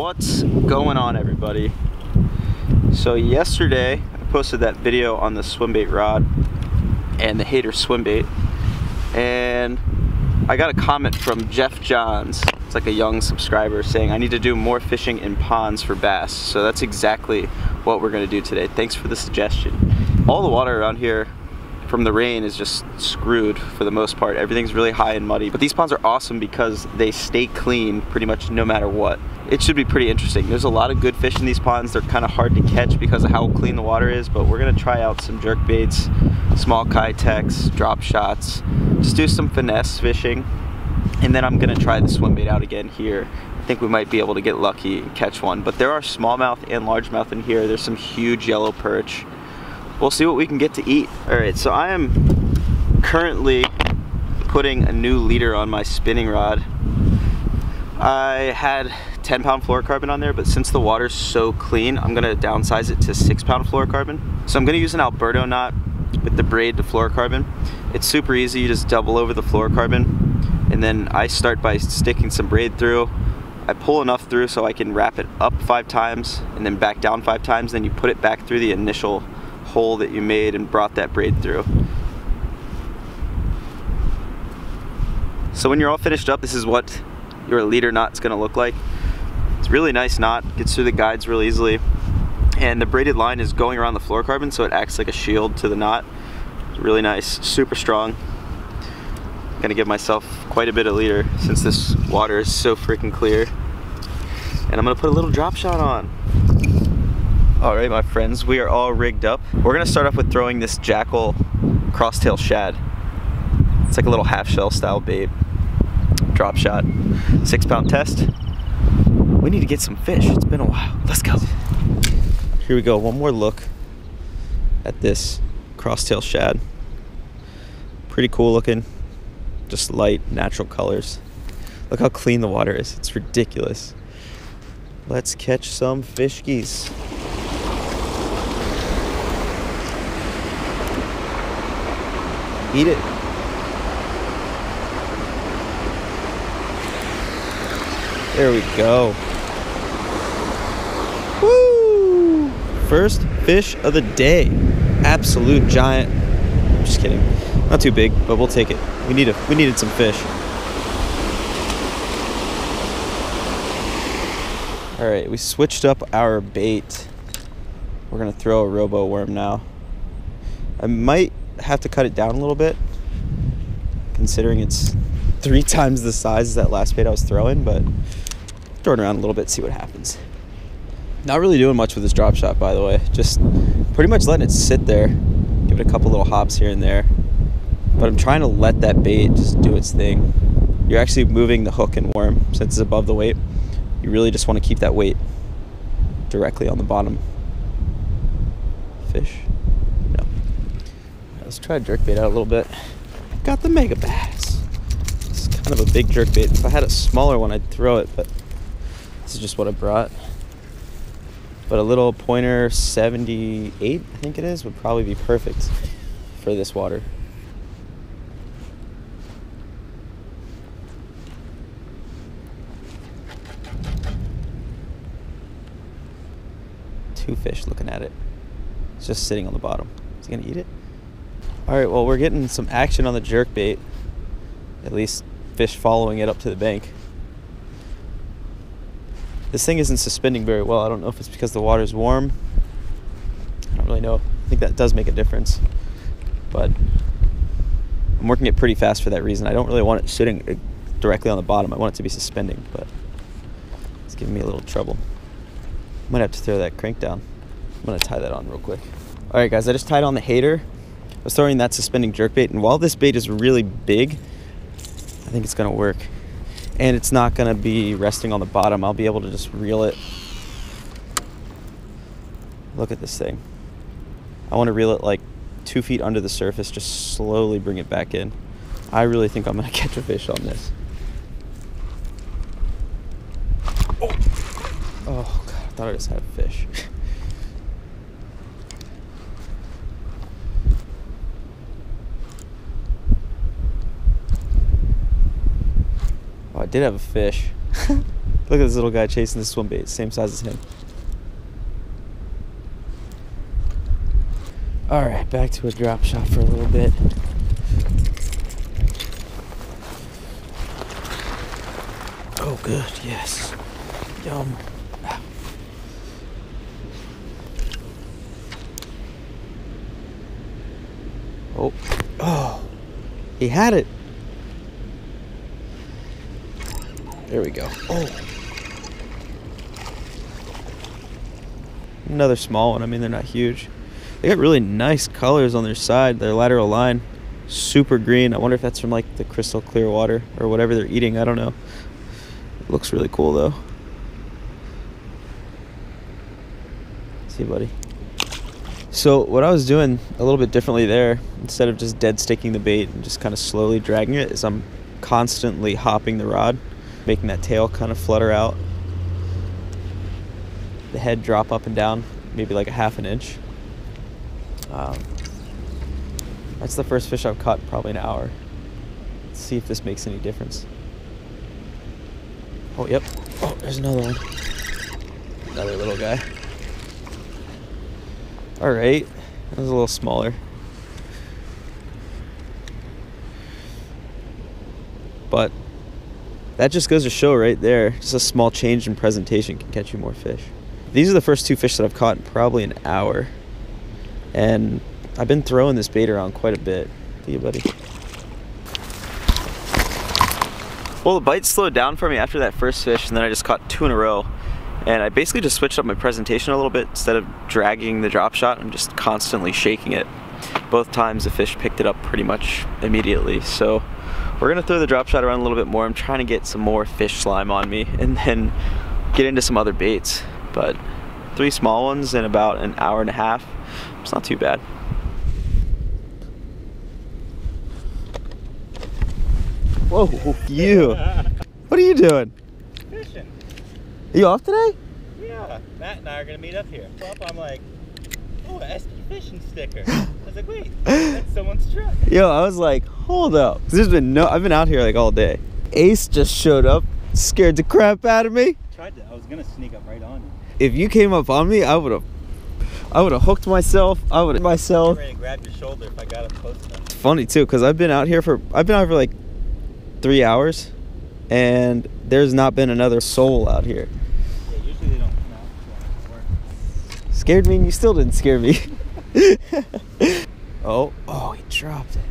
What's going on, everybody? So yesterday I posted that video on the swim bait rod and the hater swim bait, and I got a comment from Jeff Johns. It's like a young subscriber saying I need to do more fishing in ponds for bass. So that's exactly what we're gonna do today. Thanks for the suggestion. All the water around here from the rain is just screwed for the most part. Everything's really high and muddy, but these ponds are awesome because they stay clean pretty much no matter what. It should be pretty interesting. There's a lot of good fish in these ponds. They're kind of hard to catch because of how clean the water is, but we're gonna try out some jerk baits, small kitex, drop shots, just do some finesse fishing, and then I'm gonna try the swim bait out again here. I think we might be able to get lucky and catch one, but there are smallmouth and largemouth in here. There's some huge yellow perch. We'll see what we can get to eat. All right, so I am currently putting a new leader on my spinning rod. I had 10-pound fluorocarbon on there, but since the water's so clean, I'm gonna downsize it to 6-pound fluorocarbon. So I'm gonna use an Alberto knot with the braid to fluorocarbon. It's super easy. You just double over the fluorocarbon, and then I start by sticking some braid through. I pull enough through so I can wrap it up 5 times and then back down 5 times. Then you put it back through the initial hole that you made and brought that braid through. So when you're all finished up, this is what your leader knot's gonna look like. It's a really nice knot, gets through the guides real easily, and the braided line is going around the fluorocarbon, so it acts like a shield to the knot. It's really nice, super strong. I'm gonna give myself quite a bit of leader since this water is so freaking clear. And I'm gonna put a little drop shot on. All right, my friends, we are all rigged up. We're gonna start off with throwing this Jackal crosstail shad. It's like a little half shell style bait. Drop shot, 6-pound test. We need to get some fish. It's been a while. Let's go. Here we go, one more look at this crosstail shad. Pretty cool looking, just light, natural colors. Look how clean the water is. It's ridiculous. Let's catch some fishkies. Eat it. There we go. Woo! First fish of the day. Absolute giant. I'm just kidding. Not too big, but we'll take it. We needed some fish. All right, we switched up our bait. We're gonna throw a robo worm now. I might have to cut it down a little bit, considering it's 3 times the size as that last bait I was throwing, but throw it around a little bit, see what happens. Not really doing much with this drop shot, by the way. Just pretty much letting it sit there, give it a couple little hops here and there. But I'm trying to let that bait just do its thing. You're actually moving the hook and worm since it's above the weight. You really just want to keep that weight directly on the bottom. Fish? No. Let's try jerkbait out a little bit. Got the mega bass. This is kind of a big jerkbait. If I had a smaller one, I'd throw it, but this is just what I brought. But a little pointer 78, I think it is, would probably be perfect for this water. Two fish looking at it. It's just sitting on the bottom. Is he gonna eat it? All right, well, we're getting some action on the jerkbait. At least fish following it up to the bank. This thing isn't suspending very well. I don't know if it's because the water's warm. I don't really know. I think that does make a difference. But I'm working it pretty fast for that reason. I don't really want it sitting directly on the bottom. I want it to be suspending, but it's giving me a little trouble. Might have to throw that crank down. I'm gonna tie that on real quick. All right, guys, I just tied on the hater. I was throwing that suspending jerkbait, and while this bait is really big, I think it's gonna work. And it's not gonna be resting on the bottom. I'll be able to just reel it. Look at this thing. I wanna reel it like 2 feet under the surface, just slowly bring it back in. I really think I'm gonna catch a fish on this. Oh God, I thought I just had a fish. Oh, I did have a fish. Look at this little guy chasing the swim bait, same size as him. All right, back to a drop shot for a little bit. Oh, good, yes. Yum. Oh, oh, he had it. There we go. Oh. Another small one. I mean, they're not huge. They got really nice colors on their side, their lateral line. Super green. I wonder if that's from like the crystal clear water or whatever they're eating. I don't know. It looks really cool though. See, buddy. So what I was doing a little bit differently there, instead of just dead sticking the bait and just kind of slowly dragging it, is I'm constantly hopping the rod, making that tail kind of flutter out, the head drop up and down, maybe like a ½ an inch. That's the first fish I've caught in probably an hour. Let's see if this makes any difference. Oh, yep. Oh, there's another one. Another little guy. All right, that was a little smaller. But that just goes to show right there, just a small change in presentation can catch you more fish. These are the first 2 fish that I've caught in probably an hour. And I've been throwing this bait around quite a bit. See you, buddy. Well, the bite slowed down for me after that first fish, and then I just caught 2 in a row. And I basically just switched up my presentation a little bit. Instead of dragging the drop shot, I'm just constantly shaking it. Both times the fish picked it up pretty much immediately. So we're gonna throw the drop shot around a little bit more. I'm trying to get some more fish slime on me and then get into some other baits. But 3 small ones in about an hour and a half, it's not too bad. Whoa, you. What are you doing? Fishing. Are you off today? Yeah, Matt and I are gonna meet up here. Well, I'm like, oh, an SB fishing sticker. I was like, wait, that's someone's truck. Yo, I was like, hold up. I've been out here like all day. Ace just showed up, scared the crap out of me. I was gonna sneak up right on you. If you came up on me, I would have hooked myself. I would have myself. I was ready to grab your shoulder if I got up close enough. It's funny too, because I've been out here for like 3 hours, and there's not been another soul out here. Yeah, usually they don't come out. So Scared me, and you still didn't scare me. Oh, he dropped it.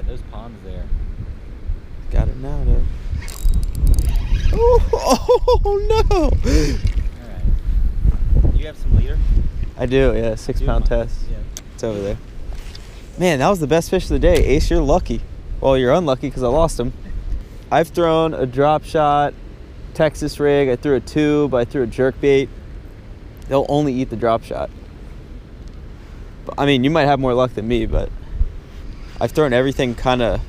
yeah, there's ponds there. Got it now, though. Oh no! All right. You have some leader? I do, yeah. 6 pound test. Yeah. It's over there. Man, that was the best fish of the day. Ace, you're lucky. Well, you're unlucky because I lost him. I've thrown a drop shot, Texas rig, I threw a tube, I threw a jerkbait. They'll only eat the drop shot. But, I mean, you might have more luck than me, but I've thrown everything kind of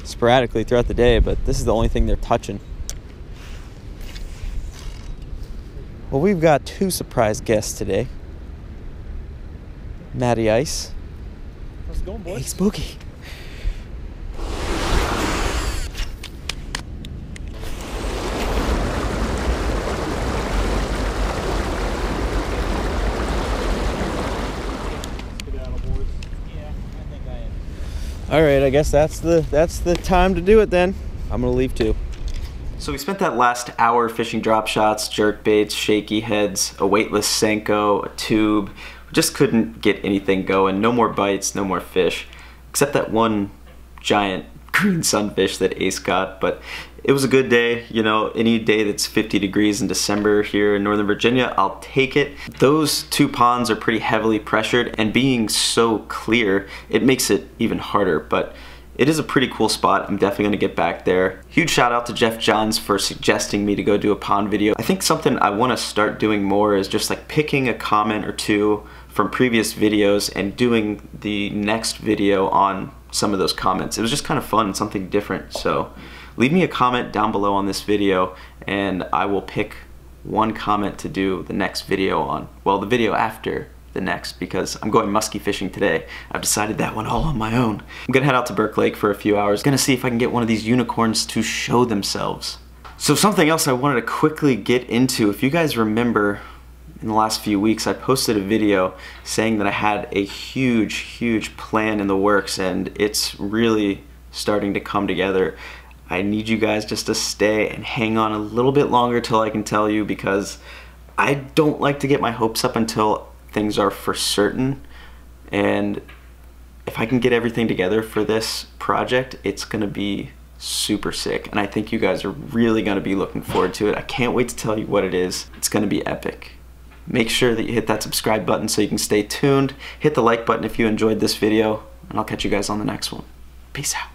sporadically throughout the day, but this is the only thing they're touching. Well, we've got 2 surprise guests today. Matty Ice. How's it going, boys? Hey, Spooky. All right, I guess that's the time to do it then. I'm gonna leave too. So we spent that last hour fishing drop shots, jerk baits, shaky heads, a weightless Senko, a tube. We just couldn't get anything going. No more bites, no more fish, except that one giant green sunfish that Ace got. But it was a good day. You know, any day that's 50 degrees in December here in Northern Virginia, I'll take it. Those 2 ponds are pretty heavily pressured, and being so clear, it makes it even harder. But it is a pretty cool spot. I'm definitely gonna get back there. Huge shout out to Jeff Johns for suggesting me to go do a pond video. I think something I wanna start doing more is just like picking a comment or 2 from previous videos and doing the next video on some of those comments. It was just kind of fun, something different. So leave me a comment down below on this video and I will pick one comment to do the next video on. Well, the video after the next, because I'm going muskie fishing today. I've decided that one all on my own. I'm gonna head out to Burke Lake for a few hours. Gonna see if I can get one of these unicorns to show themselves. So something else I wanted to quickly get into, if you guys remember in the last few weeks, I posted a video saying that I had a huge plan in the works, and it's really starting to come together. I need you guys just to stay and hang on a little bit longer till I can tell you, because I don't like to get my hopes up until things are for certain. And if I can get everything together for this project, it's gonna be super sick, and I think you guys are really gonna be looking forward to it. I can't wait to tell you what it is. It's gonna be epic. Make sure that you hit that subscribe button so you can stay tuned. Hit the like button if you enjoyed this video, and I'll catch you guys on the next one. Peace out.